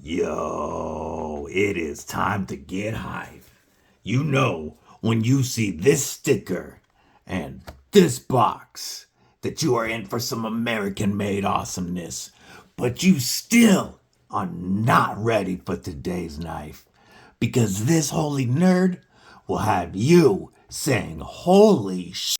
Yo, it is time to get hype. You know, when you see this sticker and this box, that you are in for some American made awesomeness, but you still are not ready for today's knife. Because this holy nerd will have you saying, holy sh.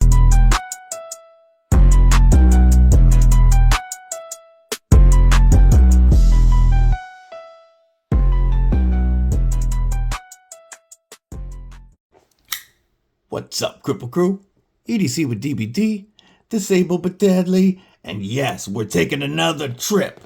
What's up, Kripple Krew? EDC with DBD, disabled but deadly, and yes, we're taking another trip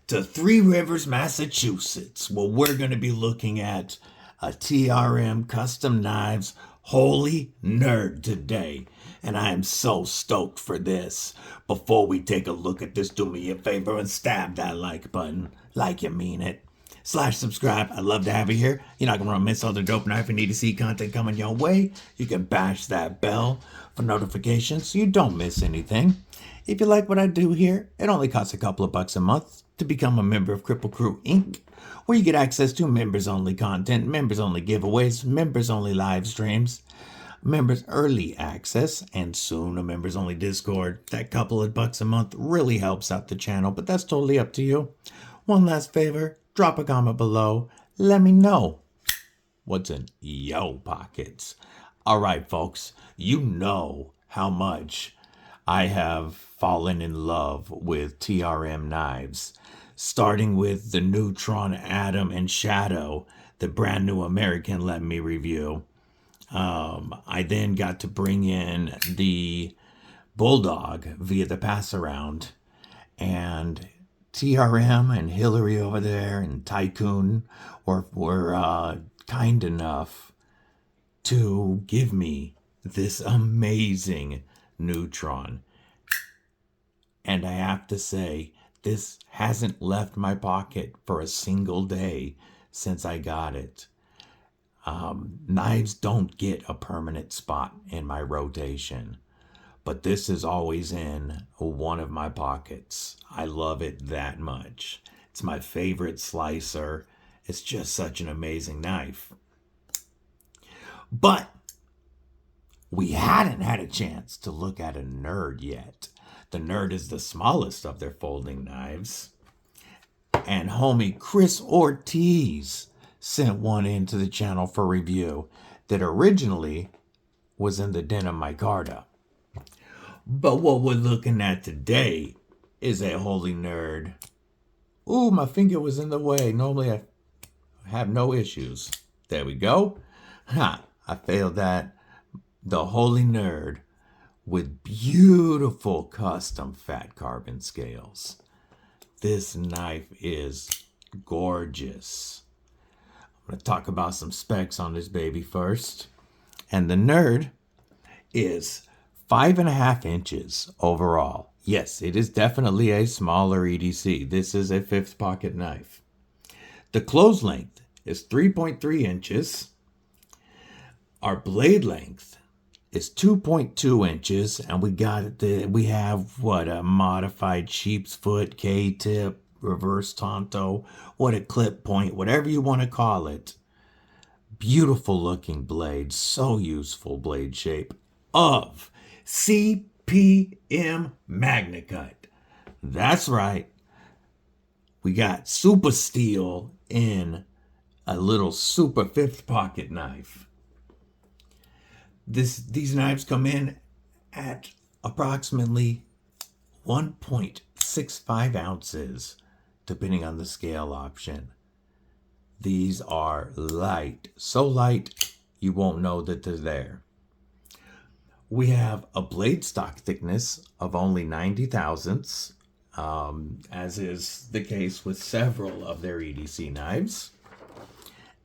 to Three Rivers, Massachusetts, where we're going to be looking at a TRM Custom Knives Holy Nerd today. And I am so stoked for this. Before we take a look at this, do me a favor and stab that like button like you mean it. /subscribe. I'd love to have you here. You're not going to want to miss all the dope knife and EDC content coming your way. You can bash that bell for notifications so you don't miss anything. If you like what I do here, it only costs a couple of bucks a month to become a member of Kripple Krew Inc., where you get access to members-only content, members-only giveaways, members-only live streams, members early access, and soon a members-only Discord. That couple of bucks a month really helps out the channel, but that's totally up to you. One last favor. Drop a comment below. Let me know what's in yo pockets. All right, folks, you know how much I have fallen in love with TRM knives, starting with the Neutron, Atom, and Shadow, the brand new American let me review. I then got to bring in the Bulldog via the pass around, and TRM and Hillary over there and Tycoon were kind enough to give me this amazing Neutron. And I have to say, this hasn't left my pocket for a single day since I got it. Knives don't get a permanent spot in my rotation, but this is always in one of my pockets. I love it that much. It's my favorite slicer. It's just such an amazing knife. But we hadn't had a chance to look at a Nerd yet. The Nerd is the smallest of their folding knives. And homie Chris Ortiz sent one into the channel for review that originally was in the den of micarta. But what we're looking at today is a holy nerd. Ooh, my finger was in the way. Normally I have no issues. There we go. Ha, I failed that. The holy nerd with beautiful custom fat carbon scales. This knife is gorgeous. I'm going to talk about some specs on this baby first. And the nerd is 5.5 inches overall. Yes, it is definitely a smaller EDC. This is a 5th pocket knife. The close length is 3.3 inches. Our blade length is 2.2 inches, and we have a modified sheep's foot, K-tip, reverse Tanto, a clip point, whatever you want to call it. Beautiful looking blade, so useful blade shape of CPM MagnaCut. That's right. We got super steel in a little super 5th pocket knife. These knives come in at approximately 1.65 ounces, depending on the scale option. These are light, so light you won't know that they're there. We have a blade stock thickness of only 90 thousandths, as is the case with several of their EDC knives,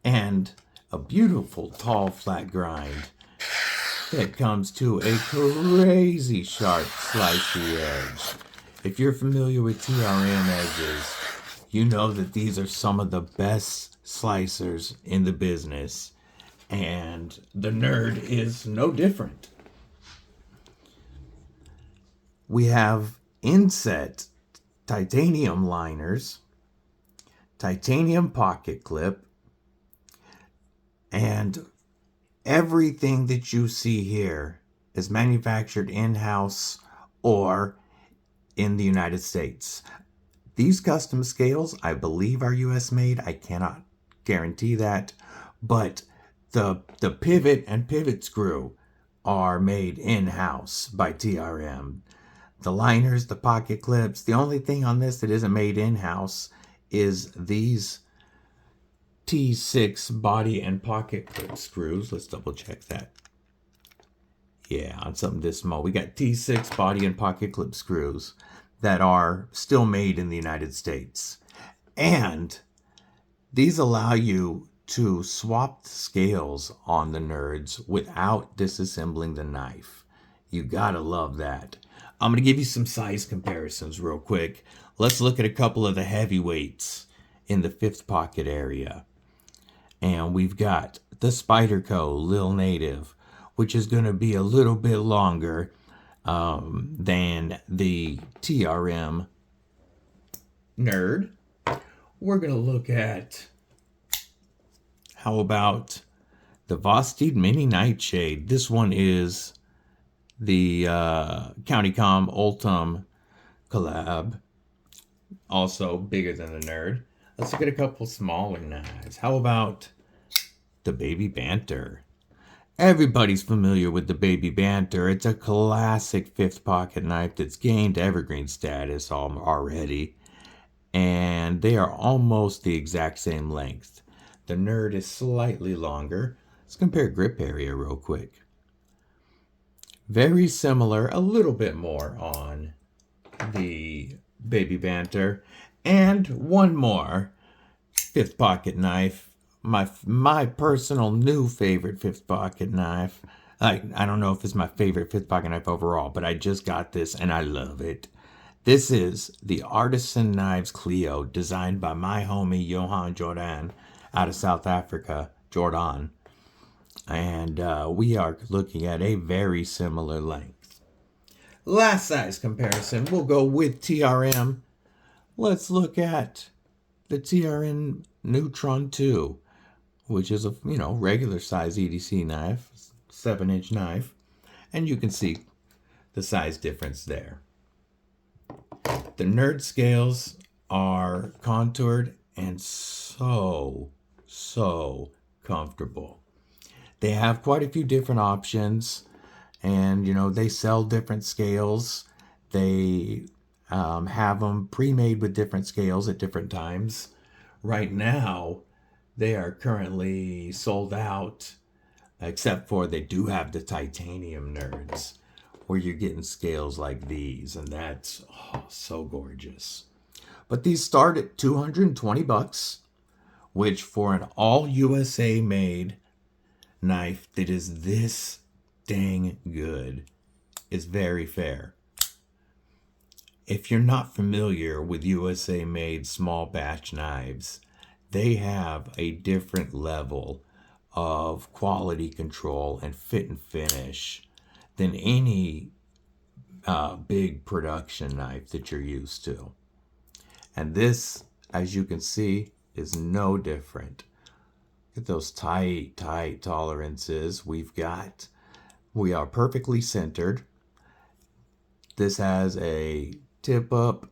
and a beautiful tall flat grind that comes to a crazy sharp slicey edge. If you're familiar with TRM edges, you know that these are some of the best slicers in the business, and the Nerd is no different. We have inset titanium liners titanium pocket clip, and everything that you see here is manufactured in-house or in the United States. These custom scales, I believe, are US made. I cannot guarantee that, but the pivot and pivot screw are made in-house by TRM. The liners, the pocket clips, the only thing on this that isn't made in-house is these T6 body and pocket clip screws. Let's double check that. Yeah, on something this small. We got T6 body and pocket clip screws that are still made in the United States. And these allow you to swap the scales on the nerds without disassembling the knife. You gotta love that. I'm gonna give you some size comparisons real quick. Let's look at a couple of the heavyweights in the fifth pocket area. And we've got the Spyderco Lil Native, which is gonna be a little bit longer than the TRM nerd. We're gonna look at, how about the Vosteed Mini Nightshade? This one is the CountyCom Ultim collab, also bigger than the nerd. Let's look at a couple smaller knives. How about the Baby Banter? Everybody's familiar with the Baby Banter. It's a classic fifth pocket knife that's gained evergreen status already, and they are almost the exact same length. The nerd is slightly longer. Let's compare grip area real quick. Very similar, a little bit more on the Baby Banter. And one more fifth pocket knife. My personal new favorite fifth pocket knife. I don't know if it's my favorite fifth pocket knife overall, but I just got this and I love it. This is the Artisan Knives Clio, designed by my homie Johan Jordan out of South Africa, Jordan. And we are looking at a very similar length. Last size comparison, we'll go with TRM. Let's look at the TRM Neutron 2, which is a regular size EDC knife, 7-inch knife, and you can see the size difference there. The nerd scales are contoured and so comfortable. They have quite a few different options, and they sell different scales. They have them pre-made with different scales at different times. Right now, they are currently sold out, except for they do have the titanium nerds, where you're getting scales like these, and that's so gorgeous. But these start at $220, which for an all USA made knife that is this dang good is very fair. If you're not familiar with USA made small batch knives, they have a different level of quality control and fit and finish than any big production knife that you're used to. And this, as you can see, is no different. Look at those tight tolerances we are perfectly centered. This has a tip up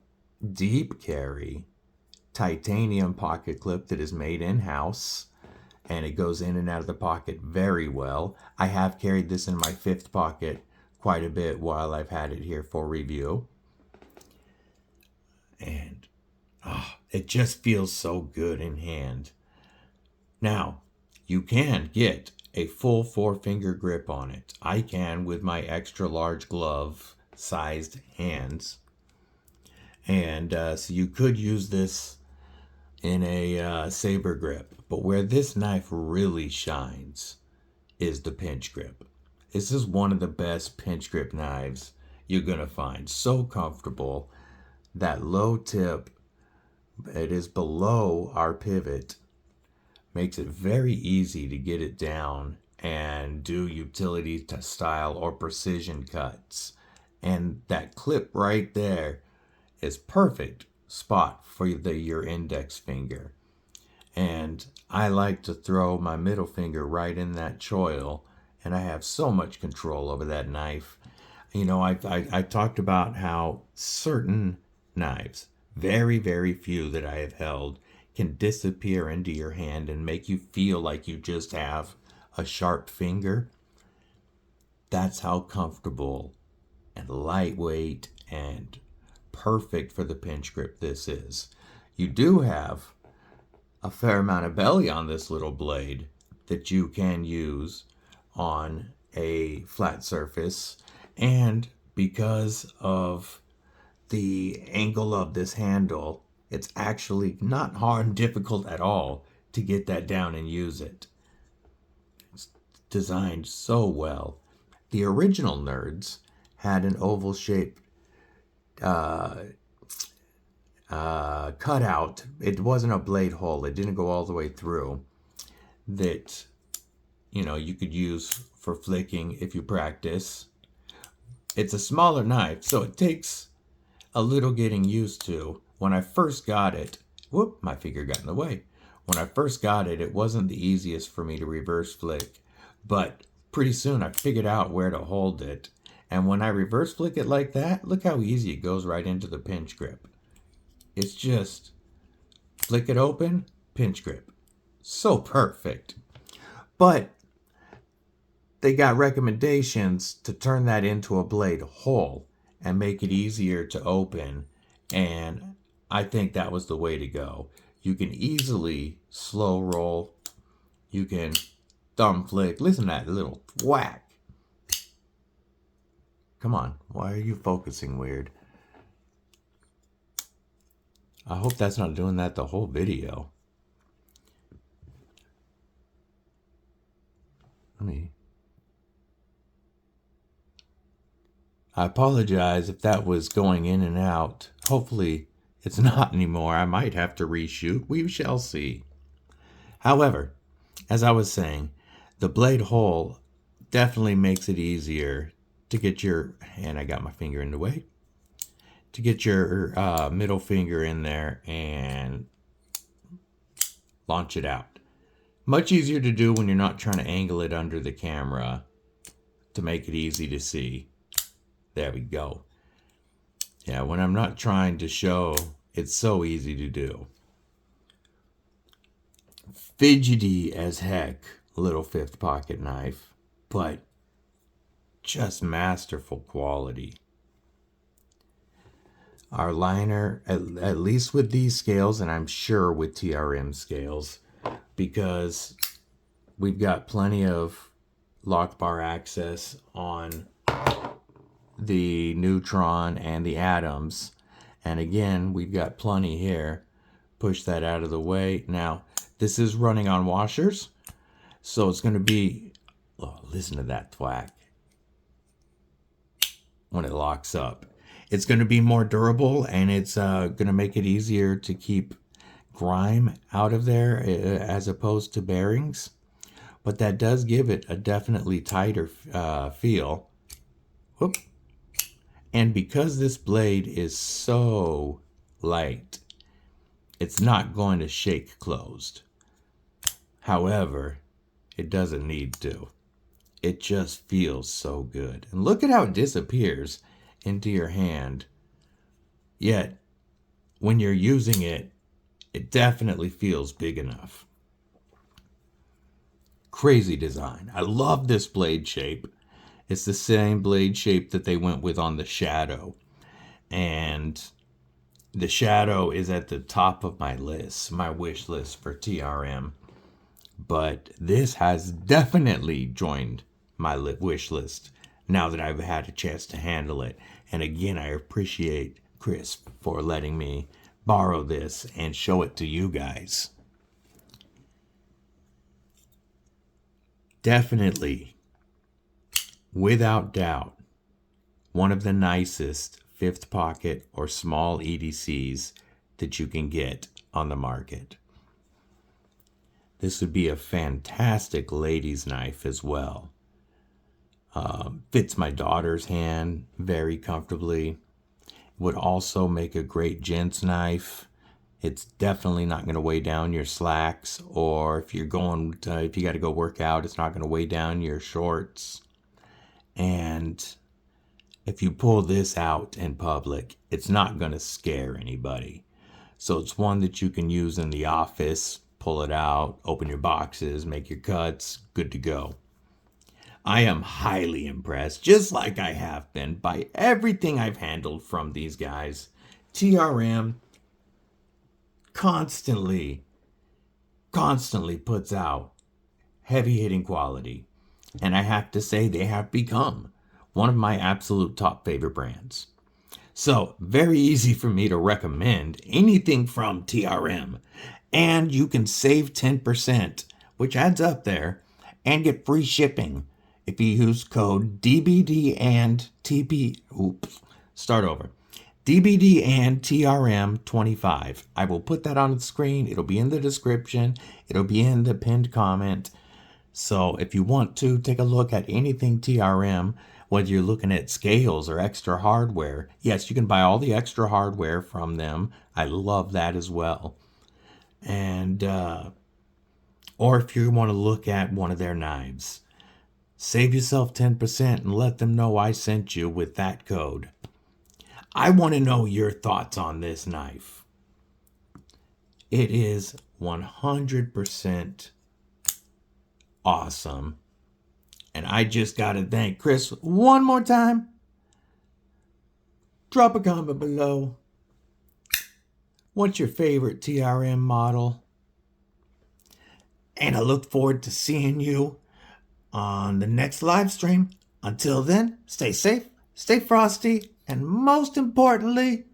deep carry titanium pocket clip that is made in-house, and it goes in and out of the pocket very well. I have carried this in my fifth pocket quite a bit while I've had it here for review. And it just feels so good in hand. Now, you can get a full 4-finger grip on it. I can with my extra large glove sized hands. And so you could use this in a saber grip. But where this knife really shines is the pinch grip. This is one of the best pinch grip knives you're going to find. So comfortable. That low tip, it is below our pivot, makes it very easy to get it down and do utility style or precision cuts. And that clip right there is perfect spot for your index finger. And I like to throw my middle finger right in that choil, and I have so much control over that knife. You know, I talked about how certain knives, very, very few that I have held, can disappear into your hand and make you feel like you just have a sharp finger. That's how comfortable and lightweight and perfect for the pinch grip this is. You do have a fair amount of belly on this little blade that you can use on a flat surface, and because of the angle of this handle, it's actually not hard and difficult at all to get that down and use it. It's designed so well. The original Nerds had an oval shaped cutout. It wasn't a blade hole. It didn't go all the way through. That, you know, you could use for flicking if you practice. It's a smaller knife, so it takes a little getting used to. When I first got it, whoop, my finger got in the way. When I first got it, it wasn't the easiest for me to reverse flick, but pretty soon I figured out where to hold it. And when I reverse flick it like that, look how easy it goes right into the pinch grip. It's just flick it open, pinch grip. So perfect. But they got recommendations to turn that into a blade hole and make it easier to open. And I think that was the way to go. You can easily slow roll. You can thumb flick. Listen to that little whack. Come on, why are you focusing weird? I hope that's not doing that the whole video. I apologize if that was going in and out. Hopefully it's not anymore. I might have to reshoot. We shall see. However, as I was saying, the blade hole definitely makes it easier to get your, and I got my finger in the way, to get your middle finger in there and launch it out. Much easier to do when you're not trying to angle it under the camera to make it easy to see. There we go. Yeah, when I'm not trying to show, it's so easy to do. Fidgety as heck, little fifth pocket knife, but just masterful quality. Our liner, at least with these scales, and I'm sure with TRM scales, because we've got plenty of lock bar access on the Neutron and the Atoms. And again, we've got plenty here. Push that out of the way. Now, this is running on washers, so it's going to be, oh, listen to that thwack when it locks up. It's going to be more durable, and it's going to make it easier to keep grime out of there as opposed to bearings. But that does give it a definitely tighter feel. Whoop. And because this blade is so light, it's not going to shake closed. However, it doesn't need to. It just feels so good. And look at how it disappears into your hand. Yet, when you're using it, it definitely feels big enough. Crazy design. I love this blade shape. It's the same blade shape that they went with on the Shadow. And the Shadow is at the top of my list, my wish list for TRM. But this has definitely joined my wish list now that I've had a chance to handle it. And again, I appreciate Chris for letting me borrow this and show it to you guys. Definitely, without doubt, one of the nicest fifth pocket or small EDCs that you can get on the market. This would be a fantastic ladies' knife as well. Fits my daughter's hand very comfortably. Would also make a great gents knife. It's definitely not going to weigh down your slacks, or if you got to go work out, it's not going to weigh down your shorts. And if you pull this out in public, it's not going to scare anybody. So it's one that you can use in the office, pull it out, open your boxes, make your cuts, good to go. I am highly impressed, just like I have been, by everything I've handled from these guys. TRM constantly puts out heavy hitting quality. And I have to say, they have become one of my absolute top favorite brands. So, very easy for me to recommend anything from TRM. And you can save 10%, which adds up there, and get free shipping if you use code DBD and TP. DBD and TRM25. I will put that on the screen. It'll be in the description. It'll be in the pinned comment. So if you want to take a look at anything TRM, whether you're looking at scales or extra hardware, yes, you can buy all the extra hardware from them. I love that as well. And, or if you want to look at one of their knives, save yourself 10% and let them know I sent you with that code. I want to know your thoughts on this knife. It is 100% awesome. And I just got to thank Chris one more time. Drop a comment below. What's your favorite TRM model? And I look forward to seeing you on the next live stream. Until then, stay safe, stay frosty, and most importantly,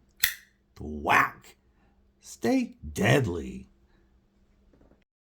whack, stay deadly.